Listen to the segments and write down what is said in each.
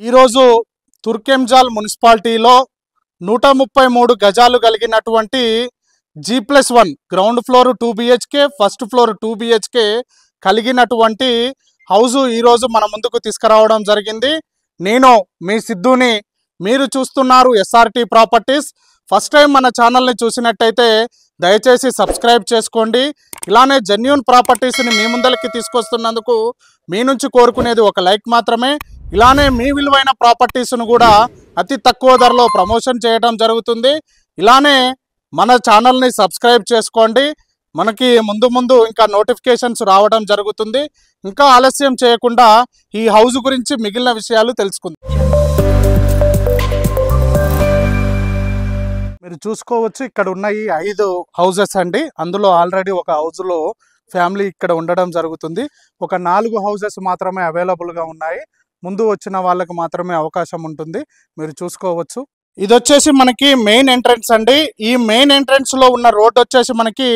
ఈరోజు తుర్కెంజాల్ మున్సిపాలిటీలో 133 గజాలు కలిగినటువంటి G+1 ground floor 2 BHK first floor 2 BHK కలిగినటువంటి హౌస్ ఈరోజు మన ముందుకు తీసుకురావడం జరిగింది. నేను మీ సిద్ధుని, మీరు చూస్తున్నారు SRT ప్రాపర్టీస్. ఫస్ట్ టైం మన ఛానల్ని చూసినట్టయితే దయచేసి సబ్స్క్రైబ్ చేసుకోండి. ఇలానే జెన్యూన్ ప్రాపర్టీస్ని మీ ముందరికి తీసుకొస్తున్నందుకు మీ నుంచి కోరుకునేది ఒక లైక్ మాత్రమే. ఇలానే మీ విలువైన ప్రాపర్టీస్ను కూడా అతి తక్కువ ధరలో ప్రమోషన్ చేయడం జరుగుతుంది. ఇలానే మన ఛానల్ని సబ్స్క్రైబ్ చేసుకోండి. మనకి ముందు ఇంకా నోటిఫికేషన్స్ రావడం జరుగుతుంది. ఇంకా ఆలస్యం చేయకుండా ఈ హౌస్ గురించి మిగిలిన విషయాలు తెలుసుకుందాం. మీరు చూసుకోవచ్చు, ఇక్కడ ఉన్న ఈ 5 హౌసెస్ అండి. అందులో ఆల్రెడీ ఒక హౌస్లో ఫ్యామిలీ ఇక్కడ ఉండడం జరుగుతుంది. ఒక 4 హౌసెస్ మాత్రమే అవైలబుల్గా ఉన్నాయి. ముందు వచ్చిన వాళ్ళకి మాత్రమే అవకాశం ఉంటుంది. మీరు చూసుకోవచ్చు. ఇది వచ్చేసి మనకి మెయిన్ ఎంట్రన్స్ అండి. ఈ మెయిన్ ఎంట్రన్స్ లో ఉన్న రోడ్ వచ్చేసి మనకి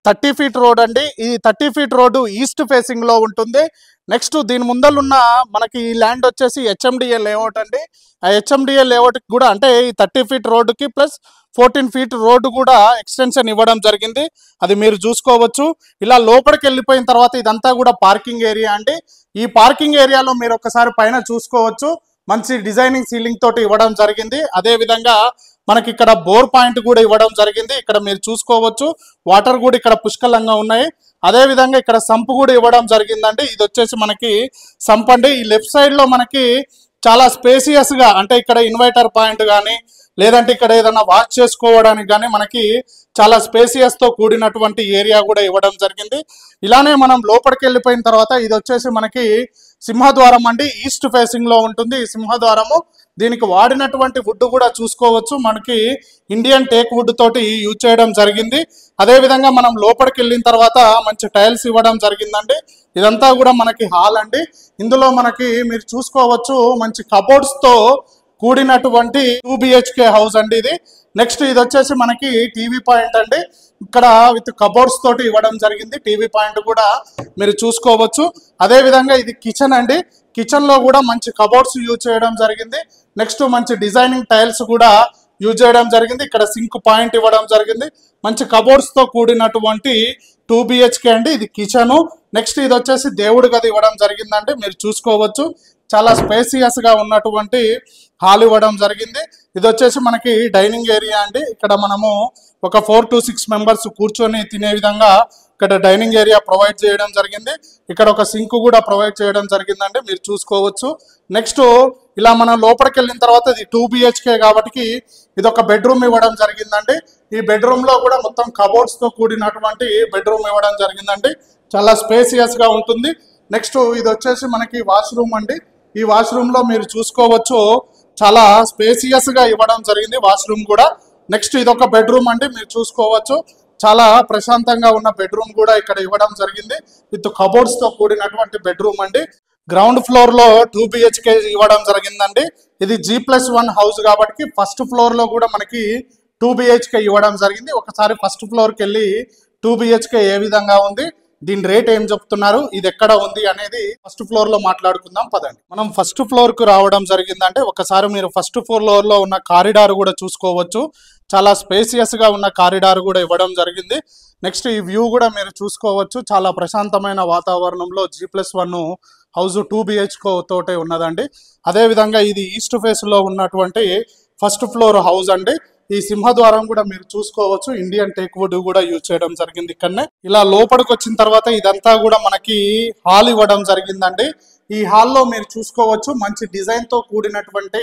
30 ఫీట్ రోడ్ అండి. ఈ 30 ఫీట్ రోడ్డు ఈస్ట్ ఫేసింగ్ లో ఉంటుంది. నెక్స్ట్ దీని ముందలున్న మనకి ఈ ల్యాండ్ వచ్చేసి HMDA లేఅవుట్ అండి. ఆ HMDA లేఅవుట్ కూడా అంటే ఈ 30 ఫీట్ రోడ్డుకి ప్లస్ 14 ఫీట్ రోడ్డు కూడా ఎక్స్టెన్షన్ ఇవ్వడం జరిగింది. అది మీరు చూసుకోవచ్చు. ఇలా లోపలికి వెళ్ళిపోయిన తర్వాత ఇదంతా కూడా పార్కింగ్ ఏరియా అండి. ఈ పార్కింగ్ ఏరియాలో మీరు ఒకసారి పైన చూసుకోవచ్చు, మంచి డిజైనింగ్ సీలింగ్ తోటి ఇవ్వడం జరిగింది. అదే విధంగా మనకి ఇక్కడ బోర్ పాయింట్ కూడా ఇవ్వడం జరిగింది. ఇక్కడ మీరు చూసుకోవచ్చు, వాటర్ కూడా ఇక్కడ పుష్కలంగా ఉన్నాయి. అదే విధంగా ఇక్కడ సంప్ కూడా ఇవ్వడం జరిగిందండి. ఇది వచ్చేసి మనకి సంప్ అండి. ఈ లెఫ్ట్ సైడ్ లో మనకి చాలా స్పేసియస్ గా, అంటే ఇక్కడ ఇన్వర్టర్ పాయింట్ కానీ లేదంటే ఇక్కడ ఏదైనా వాష్ చేసుకోవడానికి కానీ మనకి చాలా స్పేసియస్ తో కూడినటువంటి ఏరియా కూడా ఇవ్వడం జరిగింది. ఇలానే మనం లోపలికి వెళ్ళిపోయిన తర్వాత ఇది వచ్చేసి మనకి సింహద్వారం అండి. ఈస్ట్ ఫేసింగ్ లో ఉంటుంది ఈ సింహద్వారము. దీనికి వాడినటువంటి వుడ్ కూడా చూసుకోవచ్చు, మనకి ఇండియన్ టేక్ వుడ్ తోటి యూజ్ చేయడం జరిగింది. అదే విధంగా మనం లోపలికి వెళ్ళిన తర్వాత మంచి టైల్స్ ఇవ్వడం జరిగిందండి. ఇదంతా కూడా మనకి హాల్ అండి. ఇందులో మనకి మీరు చూసుకోవచ్చు, మంచి కబోర్డ్స్ తో కూడినటువంటి 2 BHK హౌస్ అండి ఇది. నెక్స్ట్ ఇది వచ్చేసి మనకి టీవీ పాయింట్ అండి. ఇక్కడ విత్ కబోర్డ్స్ తోటి ఇవ్వడం జరిగింది. టీవీ పాయింట్ కూడా మీరు చూసుకోవచ్చు. అదే విధంగా ఇది కిచెన్ అండి. కిచెన్ లో కూడా మంచి కబోర్డ్స్ యూజ్ చేయడం జరిగింది. నెక్స్ట్ మంచి డిజైనింగ్ టైల్స్ కూడా యూజ్ చేయడం జరిగింది. ఇక్కడ సింక్ పాయింట్ ఇవ్వడం జరిగింది. మంచి కబోర్డ్స్ తో కూడినటువంటి 2 BHK అండి. ఇది కిచెన్. నెక్స్ట్ ఇది వచ్చేసి దేవుడి గది ఇవ్వడం జరిగిందండి. మీరు చూసుకోవచ్చు, చాలా స్పేసియస్ గా ఉన్నటువంటి హాల్ ఇవ్వడం జరిగింది. ఇది వచ్చేసి మనకి డైనింగ్ ఏరియా అండి. ఇక్కడ మనము ఒక 4 to 6 మెంబర్స్ కూర్చొని తినే విధంగా ఇక్కడ డైనింగ్ ఏరియా ప్రొవైడ్ చేయడం జరిగింది. ఇక్కడ ఒక సింక్ కూడా ప్రొవైడ్ చేయడం జరిగిందండి. మీరు చూసుకోవచ్చు. నెక్స్ట్ ఇలా మనం లోపలికి వెళ్ళిన తర్వాత ఇది 2 BHK కాబట్టి ఇది ఒక బెడ్రూమ్ ఇవ్వడం జరిగిందండి. ఈ బెడ్రూమ్ లో కూడా మొత్తం కబోర్డ్స్ తో కూడినటువంటి బెడ్రూమ్ ఇవ్వడం జరిగిందండి. చాలా స్పేసియస్ గా ఉంటుంది. నెక్స్ట్ ఇది వచ్చేసి మనకి వాష్రూమ్ అండి. ఈ వాష్రూమ్ లో మీరు చూసుకోవచ్చు, చాలా స్పేసియస్ గా ఇవ్వడం జరిగింది వాష్రూమ్ కూడా. నెక్స్ట్ ఇది ఒక బెడ్రూమ్ అండి. మీరు చూసుకోవచ్చు, చాలా ప్రశాంతంగా ఉన్న బెడ్రూమ్ కూడా ఇక్కడ ఇవ్వడం జరిగింది. విత్ కబోర్డ్స్ తో కూడినటువంటి బెడ్రూమ్ అండి. గ్రౌండ్ ఫ్లోర్ లో 2 BHK ఇవ్వడం జరిగిందండి. ఇది G+1 హౌస్ కాబట్టి ఫస్ట్ ఫ్లోర్ లో కూడా మనకి 2 BHK ఇవ్వడం జరిగింది. ఒకసారి ఫస్ట్ ఫ్లోర్కి వెళ్ళి 2 BHK ఏ విధంగా ఉంది, దీని రేట్ ఏం చెప్తున్నారు, ఇది ఎక్కడ ఉంది అనేది ఫస్ట్ ఫ్లోర్ లో మాట్లాడుకుందాం పదండి. మనం ఫస్ట్ ఫ్లోర్ కు రావడం జరిగిందంటే ఒకసారి మీరు ఫస్ట్ ఫ్లోర్ లో ఉన్న కారిడార్ కూడా చూసుకోవచ్చు. చాలా స్పేసియస్ గా ఉన్న కారిడార్ కూడా ఇవ్వడం జరిగింది. నెక్స్ట్ ఈ వ్యూ కూడా మీరు చూసుకోవచ్చు, చాలా ప్రశాంతమైన వాతావరణంలో G+1 హౌస్ 2 BHK తోటే ఉన్నదండి. అదే విధంగా ఇది ఈస్ట్ ఫేస్ లో ఉన్నటువంటి ఫస్ట్ ఫ్లోర్ హౌస్ అండి. ఈ సింహద్వారం కూడా మీరు చూసుకోవచ్చు, ఇండియన్ టేక్ వుడ్ కూడా యూజ్ చేయడం జరిగింది ఇక్కడనే. ఇలా లోపలికి వచ్చిన తర్వాత ఇదంతా కూడా మనకి హాల్ ఇవ్వడం జరిగిందండి. ఈ హాల్లో మీరు చూసుకోవచ్చు, మంచి డిజైన్ తో కూడినటువంటి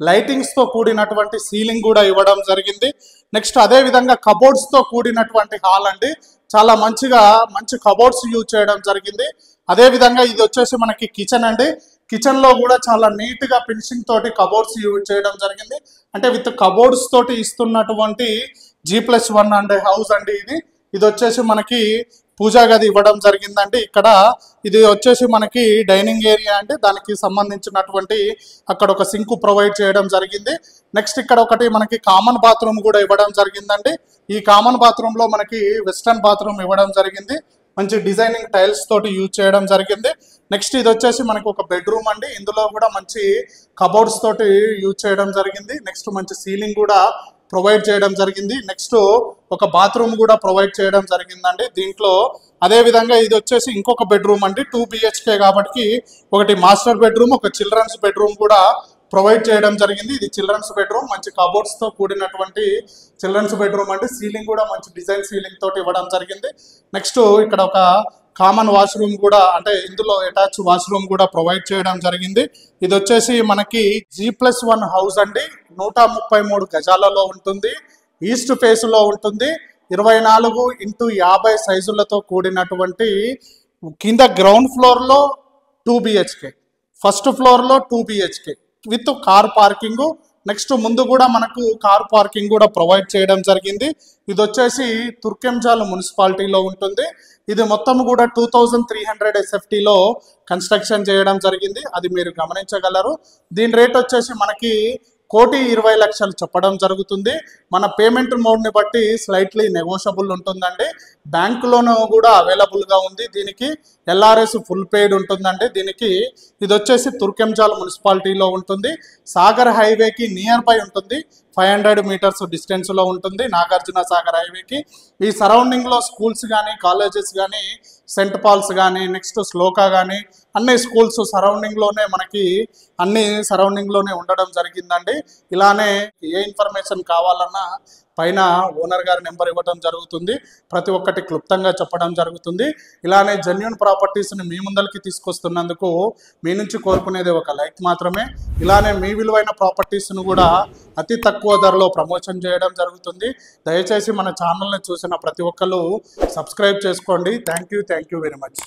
లైటింగ్స్ తో కూడినటువంటి సీలింగ్ కూడా ఇవ్వడం జరిగింది. నెక్స్ట్ అదే విధంగా కబోర్డ్స్ తో కూడినటువంటి హాల్ అండి. చాలా మంచి కబోర్డ్స్ యూజ్ చేయడం జరిగింది. అదే విధంగా ఇది వచ్చేసి మనకి కిచెన్ అండి. కిచెన్ లో కూడా చాలా నీట్ గా ఫినిషింగ్ తోటి కబోర్డ్స్ యూజ్ చేయడం జరిగింది. అంటే విత్ కబోర్డ్స్ తోటి ఇస్తున్నటువంటి G+1 అండ్ హౌస్ అండి ఇది. ఇది వచ్చేసి మనకి పూజా గది ఇవ్వడం జరిగిందండి. ఇక్కడ ఇది వచ్చేసి మనకి డైనింగ్ ఏరియా అండి. దానికి సంబంధించినటువంటి అక్కడ ఒక సింక్ ప్రొవైడ్ చేయడం జరిగింది. నెక్స్ట్ ఇక్కడ ఒకటి మనకి కామన్ బాత్రూమ్ కూడా ఇవ్వడం జరిగిందండి. ఈ కామన్ బాత్రూమ్ లో మనకి వెస్టర్న్ బాత్రూమ్ ఇవ్వడం జరిగింది. మంచి డిజైనింగ్ టైల్స్ తోటి యూజ్ చేయడం జరిగింది. నెక్స్ట్ ఇది వచ్చేసి మనకు ఒక బెడ్రూమ్ అండి. ఇందులో కూడా మంచి కబోర్డ్స్ తోటి యూజ్ చేయడం జరిగింది. నెక్స్ట్ మంచి సీలింగ్ కూడా ప్రొవైడ్ చేయడం జరిగింది. నెక్స్ట్ ఒక బాత్రూమ్ కూడా ప్రొవైడ్ చేయడం జరిగిందండి దీంట్లో. అదే విధంగా ఇది వచ్చేసి ఇంకొక బెడ్రూమ్ అండి, 2 BHK కాబట్టి ఒకటి మాస్టర్ బెడ్రూమ్, ఒక చిల్డ్రన్స్ బెడ్రూమ్ కూడా ప్రొవైడ్ చేయడం జరిగింది. ఇది చిల్డ్రన్స్ బెడ్రూమ్, మంచి కబోర్డ్స్ తో కూడినటువంటి చిల్డ్రన్స్ బెడ్రూమ్ అండి. సీలింగ్ కూడా మంచి డిజైన్ సీలింగ్ తోటి ఇవ్వడం జరిగింది. నెక్స్ట్ ఇక్కడ ఒక కామన్ వాష్రూమ్ కూడా, అంటే ఇందులో అటాచ్ వాష్రూమ్ కూడా ప్రొవైడ్ చేయడం జరిగింది. ఇది వచ్చేసి మనకి G+1 హౌస్ అండి. 133 గజాలలో ఉంటుంది. ఈస్ట్ ఫేస్ లో ఉంటుంది. 24x50 సైజులతో కూడినటువంటి, కింద గ్రౌండ్ ఫ్లోర్ లో 2 BHK, ఫస్ట్ ఫ్లోర్ లో 2 BHK with car parking. Next ముందు కూడా మనకు కార్ పార్కింగ్ కూడా ప్రొవైడ్ చేయడం జరిగింది. ఇది వచ్చేసి తుర్కెంజాల్ మున్సిపాలిటీలో ఉంటుంది. ఇది మొత్తం కూడా 2300 SFTలో కన్స్ట్రక్షన్ చేయడం జరిగింది. అది మీరు గమనించగలరు. దీని రేట్ వచ్చేసి మనకి 1,20,00,000 చెప్పడం జరుగుతుంది. మన పేమెంట్ మోడ్ని బట్టి స్లైట్లీ నెగోషియబుల్ ఉంటుందండి. బ్యాంక్ లోన్ కూడా అవైలబుల్గా ఉంది. దీనికి LRS ఫుల్ పెయిడ్ ఉంటుందండి. దీనికి ఇది వచ్చేసి తుర్కెంజాల్ మున్సిపాలిటీలో ఉంటుంది. సాగర్ హైవేకి నియర్ బై ఉంటుంది. 500 మీటర్స్ డిస్టెన్స్లో ఉంటుంది నాగార్జున సాగర్ హైవేకి. ఈ సరౌండింగ్లో స్కూల్స్ కానీ, కాలేజెస్ కానీ, సెంట్ పాల్స్ కానీ, నెక్స్ట్ శ్లోకా కానీ, అన్ని స్కూల్స్ సరౌండింగ్లోనే మనకి సరౌండింగ్లోనే ఉండడం జరిగిందండి. ఇలానే ఏ ఇన్ఫర్మేషన్ కావాలన్నా పైన ఓనర్ గారి నెంబర్ ఇవ్వడం జరుగుతుంది. ప్రతి ఒక్కటి క్లుప్తంగా చెప్పడం జరుగుతుంది. ఇలానే జెన్యూన్ ప్రాపర్టీస్ని మీ ముందరికి తీసుకొస్తున్నందుకు మీ నుంచి కోరుకునేది ఒక లైక్ మాత్రమే. ఇలానే మీ విలువైన ప్రాపర్టీస్ను కూడా అతి తక్కువ ధరలో ప్రమోషన్ చేయడం జరుగుతుంది. దయచేసి మన ఛానల్ని చూసిన ప్రతి ఒక్కరు సబ్స్క్రైబ్ చేసుకోండి. Thank you very much.